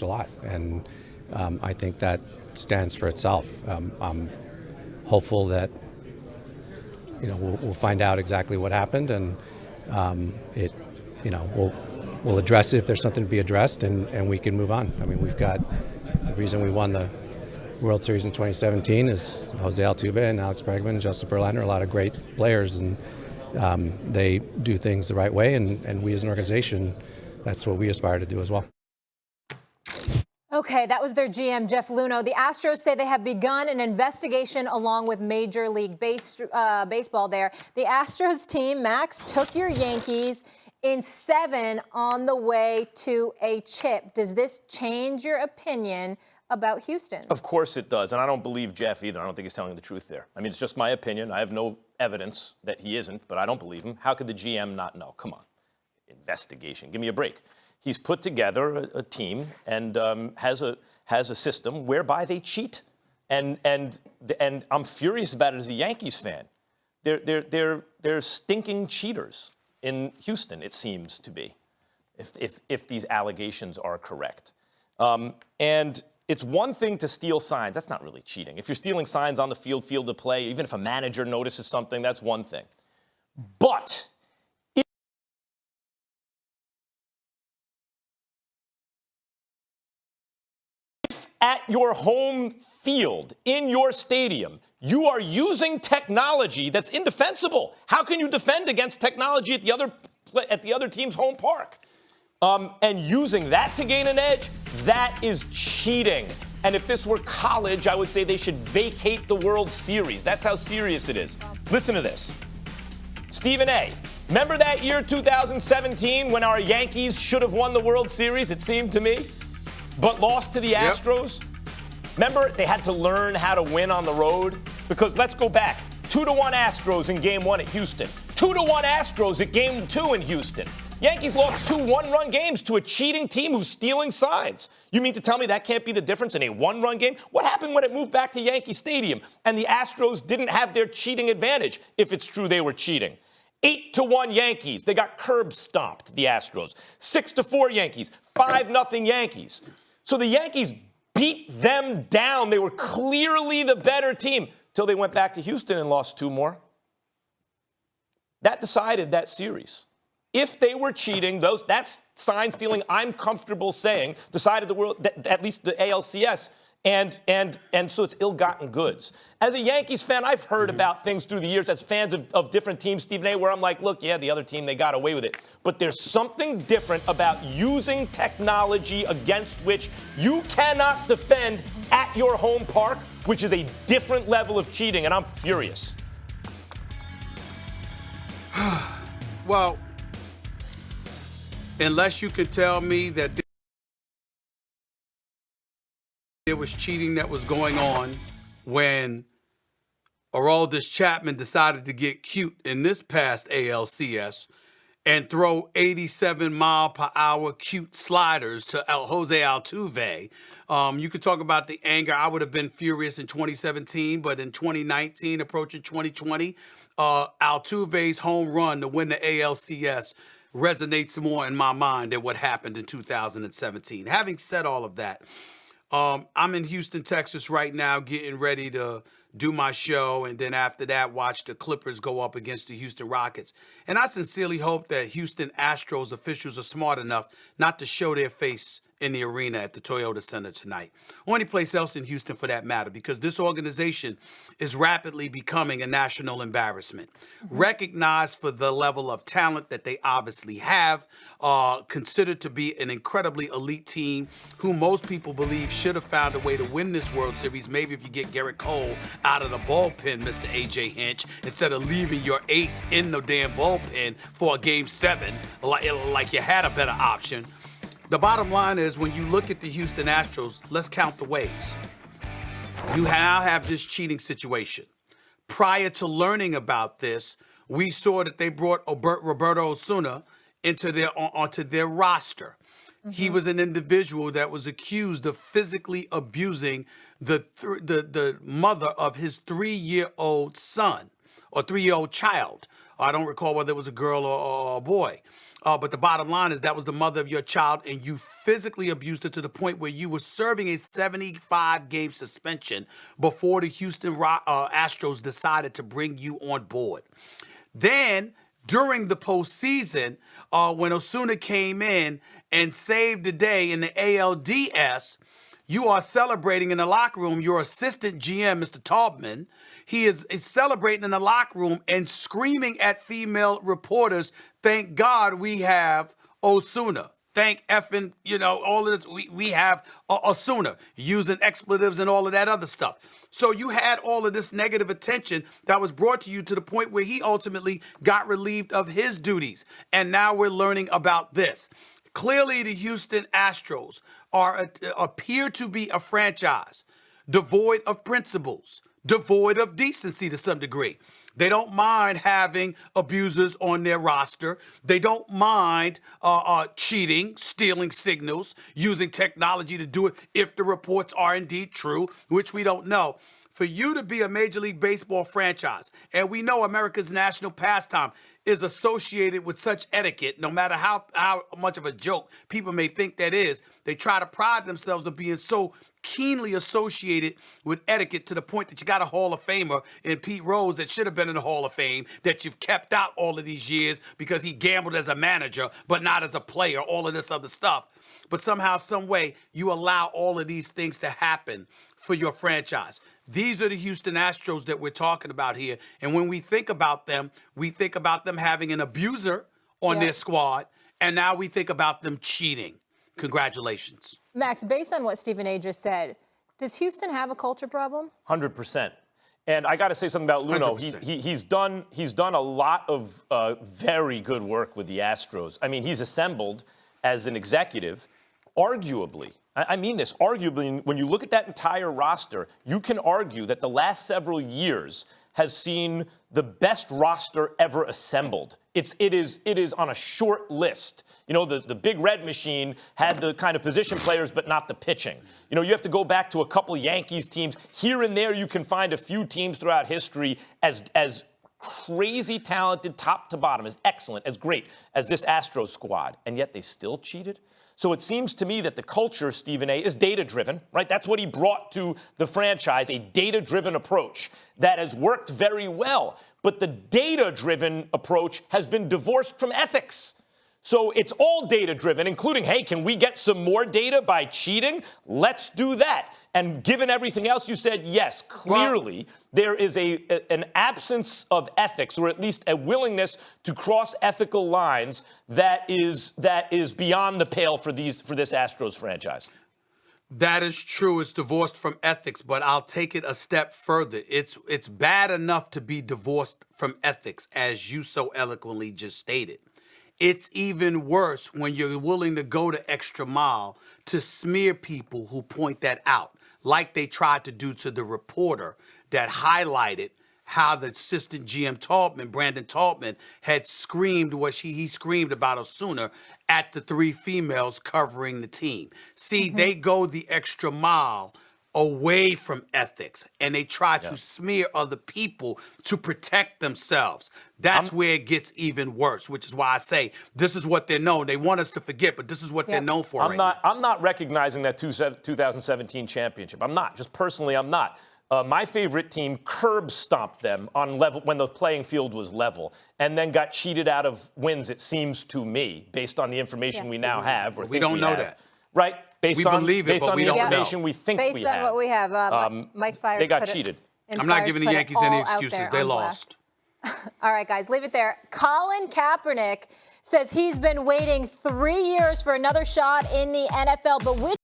accomplished a lot, and I think that stands for itself. I'm hopeful that we'll find out exactly what happened, and we'll address it if there's something to be addressed, and we can move on. I mean, we've got the reason we won the World Series in 2017 is Jose Altuve and Alex Bregman and Justin Verlander, a lot of great players, and they do things the right way, and we as an organization, that's what we aspire to do as well. Okay, that was their GM, Jeff Luhnow. The Astros say they have begun an investigation along with Major League Baseball there. The Astros team, Max, took your Yankees in 7 on the way to a chip. Does this change your opinion about Houston? Of course it does, and I don't believe Jeff either. I don't think he's telling the truth there. I mean, it's just my opinion. I have no evidence that he isn't, but I don't believe him. How could the GM not know? Come on. Investigation. Give me a break. He's put together a team and has a system whereby they cheat, and I'm furious about it as a Yankees fan. They're stinking cheaters in Houston. It seems to be, if these allegations are correct. And it's one thing to steal signs. That's not really cheating. If you're stealing signs on the field of play, even if a manager notices something, that's one thing. But at your home field, in your stadium, you are using technology that's indefensible. How can you defend against technology at the other team's home park? And using that to gain an edge, that is cheating. And if this were college, I would say they should vacate the World Series. That's how serious it is. Listen to this. Stephen A., remember that year, 2017, when our Yankees should have won the World Series, it seemed to me? But lost to the Astros. Remember, they had to learn how to win on the road? Because let's go back. 2-1 Astros in Game 1 at Houston. 2-1 Astros at Game 2 in Houston. Yankees lost 2 one-run games to a cheating team who's stealing signs. You mean to tell me that can't be the difference in a one-run game? What happened when it moved back to Yankee Stadium and the Astros didn't have their cheating advantage, if it's true they were cheating? 8-1 Yankees. They got curb stomped, the Astros. 6-4 Yankees. 5-0 Yankees. So the Yankees beat them down. They were clearly the better team till they went back to Houston and lost 2 more. That decided that series. If they were cheating, that's sign stealing, I'm comfortable saying, decided the world, at least the ALCS, and so it's ill-gotten goods. As a Yankees fan, I've heard about things through the years as fans of different teams, Stephen A., where I'm like, look, yeah, the other team, they got away with it. But there's something different about using technology against which you cannot defend at your home park, which is a different level of cheating, and I'm furious. Well, unless you could tell me that there was cheating that was going on when Aroldis Chapman decided to get cute in this past ALCS and throw 87-mile-per-hour cute sliders to Jose Altuve. You could talk about the anger. I would have been furious in 2017, but in 2019, approaching 2020, Altuve's home run to win the ALCS resonates more in my mind than what happened in 2017. Having said all of that, I'm in Houston, Texas right now, getting ready to do my show, and then after that, watch the Clippers go up against the Houston Rockets. And I sincerely hope that Houston Astros officials are smart enough not to show their face in the arena at the Toyota Center tonight, or any place else in Houston for that matter, because this organization is rapidly becoming a national embarrassment. Recognized for the level of talent that they obviously have, considered to be an incredibly elite team who most people believe should have found a way to win this World Series. Maybe if you get Garrett Cole out of the bullpen, Mr. A.J. Hinch, instead of leaving your ace in the damn bullpen for a Game 7, like you had a better option. The bottom line is, when you look at the Houston Astros, let's count the ways. You now have this cheating situation. Prior to learning about this, we saw that they brought Roberto Osuna onto their roster. He was an individual that was accused of physically abusing the mother of his 3-year-old son or 3-year-old child. I don't recall whether it was a girl or a boy. But the bottom line is that was the mother of your child, and you physically abused her to the point where you were serving a 75-game suspension before the Houston Astros decided to bring you on board. Then, during the postseason, when Osuna came in and saved the day in the ALDS, you are celebrating in the locker room. Your assistant GM, Mr. Taubman, he is celebrating in the locker room and screaming at female reporters, "Thank God we have Osuna. Thank effing, all of this. We have Osuna," using expletives and all of that other stuff. So you had all of this negative attention that was brought to you to the point where he ultimately got relieved of his duties. And now we're learning about this. Clearly, the Houston Astros appear to be a franchise devoid of principles, devoid of decency to some degree. They don't mind having abusers on their roster. They don't mind cheating, stealing signals, using technology to do it if the reports are indeed true, which we don't know. For you to be a Major League Baseball franchise, and we know America's national pastime is associated with such etiquette, no matter how much of a joke people may think that is, they try to pride themselves of being so keenly associated with etiquette to the point that you got a Hall of Famer in Pete Rose that should have been in the Hall of Fame that you've kept out all of these years because he gambled as a manager but not as a player, all of this other stuff. But somehow, some way, you allow all of these things to happen for your franchise. These are the Houston Astros that we're talking about here. And when we think about them having an abuser on their squad, and now we think about them cheating. Congratulations. Max, based on what Stephen A. just said, does Houston have a culture problem? 100%. And I got to say something about Luno. He's done a lot of very good work with the Astros. I mean, he's assembled as an executive, arguably. I mean this, arguably, when you look at that entire roster, you can argue that the last several years has seen the best roster ever assembled. It is on a short list. The Big Red Machine had the kind of position players, but not the pitching. You have to go back to a couple Yankees teams. Here and there, you can find a few teams throughout history as crazy talented, top to bottom, as excellent, as great as this Astros squad, and yet they still cheated. So it seems to me that the culture, Stephen A., is data-driven, right? That's what he brought to the franchise, a data-driven approach that has worked very well. But the data-driven approach has been divorced from ethics. So it's all data-driven, including, hey, can we get some more data by cheating? Let's do that. And given everything else you said, yes, clearly there is an absence of ethics, or at least a willingness to cross ethical lines that is beyond the pale for this Astros franchise. That is true. It's divorced from ethics, but I'll take it a step further. It's bad enough to be divorced from ethics, as you so eloquently just stated. It's even worse when you're willing to go the extra mile to smear people who point that out, like they tried to do to the reporter that highlighted how the assistant GM Brandon Taubman, had screamed what he screamed about Osuna at the three females covering the team. See, they go the extra mile away from ethics, and they try to smear other people to protect themselves. That's where it gets even worse, which is why I say this is what they're known. They want us to forget, but this is what they're known for. I'm not recognizing that 2017 championship. I'm not. Just personally, I'm not. My favorite team curb stomped them on level when the playing field was level, and then got cheated out of wins, it seems to me, based on the information we now have. Or we don't know that. Right? We believe it, but we don't know. Based on the information we think we have. Based on what we have, Mike Fiers they got cheated. I'm not giving the Yankees any excuses. They lost. All right, guys, leave it there. Colin Kaepernick says he's been waiting 3 years for another shot in the NFL, but which